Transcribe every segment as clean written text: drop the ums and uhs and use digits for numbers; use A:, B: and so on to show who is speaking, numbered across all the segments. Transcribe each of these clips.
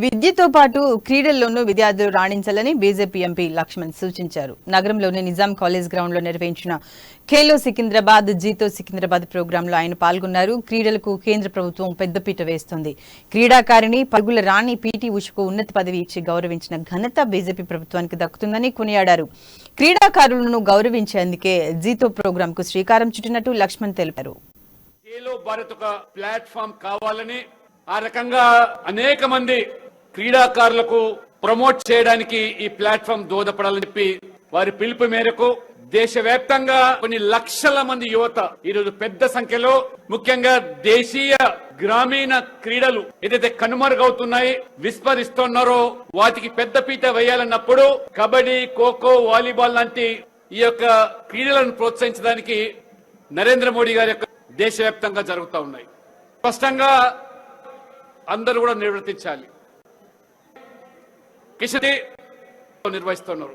A: విద్యతో పాటు క్రీడల్లోనూ విద్యార్థులు రాణించాలని బీజేపీ ఎంపీ లక్ష్మణ్ సూచించారు. నగరంలోని నిజాం కాలేజ్ గ్రౌండ్ లో నిర్వహించిన ఖేలో సికింద్రాబాద్ జీతో సికింద్రాబాద్ ప్రోగ్రాంలో ఆయన పాల్గొన్నారు. క్రీడలకు కేంద్ర ప్రభుత్వం పెద్దపీట వేస్తోంది. క్రీడాకారిణి పరుగుల రాణి పీటీ ఉషకు ఉన్నత పదవి ఇచ్చి గౌరవించిన ఘనత బీజేపీ ప్రభుత్వానికి దక్కుతుందని కొనియాడారు. క్రీడాకారులను గౌరవించేందుకే జీతో ప్రోగ్రాంకు శ్రీకారం చుట్టినట్టు లక్ష్మణ్ తెలిపారు.
B: ఆ రకంగా అనేక మంది క్రీడాకారులకు ప్రమోట్ చేయడానికి ఈ ప్లాట్ఫామ్ దోహదపడాలని చెప్పి వారి పిలుపు మేరకు దేశవ్యాప్తంగా కొన్ని లక్షల మంది యువత ఈరోజు పెద్ద సంఖ్యలో ముఖ్యంగా దేశీయ గ్రామీణ క్రీడలు ఏదైతే కనుమరుగవుతున్నాయి విస్మరిస్తున్నారో వాటికి పెద్దపీట వేయాలన్నప్పుడు కబడ్డీ, ఖోఖో, వాలీబాల్ లాంటి ఈ యొక్క క్రీడలను ప్రోత్సహించడానికి నరేంద్ర మోడీ గారి యొక్క దేశవ్యాప్తంగా జరుగుతూ ఉన్నాయి. స్పష్టంగా అందరూ కూడా నిర్వర్తించాలి. కిషన్ నిర్వహిస్తున్నారు.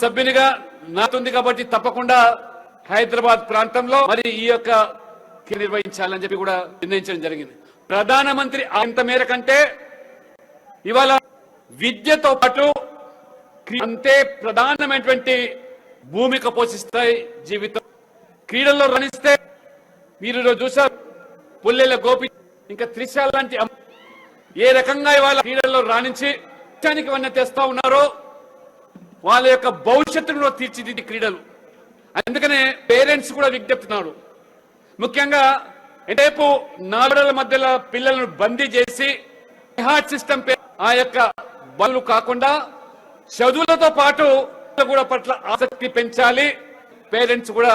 B: సభ్యునిగా నాతుంది కాబట్టి తప్పకుండా హైదరాబాద్ ప్రాంతంలో మరి ఈ యొక్క నిర్వహించాలని చెప్పి కూడా నిర్ణయించడం జరిగింది. ప్రధానమంత్రి అంత మేరకంటే ఇవాళ విద్యతో పాటు అంతే ప్రధానమైనటువంటి భూమిక పోషిస్తాయి. జీవితం క్రీడల్లో రాణిస్తే మీరు చూసారు పుల్లెల గోపి ఇంకా త్రిశాల లాంటి ఏ రకంగా ఇవాళ క్రీడల్లో రాణించి దేశానికి వన్న తెస్తా ఉన్నారో వాళ్ళ యొక్క భవిష్యత్తును తీర్చిదిద్ది క్రీడలు. అందుకనే పేరెంట్స్ కూడా విజ్ఞప్తున్నాడు. ముఖ్యంగా రేపు 4 మధ్యలో పిల్లలను బందీ చేసి హార్ట్ సిస్టమ్ ఆ యొక్క బలు కాకుండా చదువులతో పాటు కూడా పట్ల ఆసక్తి పెంచాలి. పేరెంట్స్ కూడా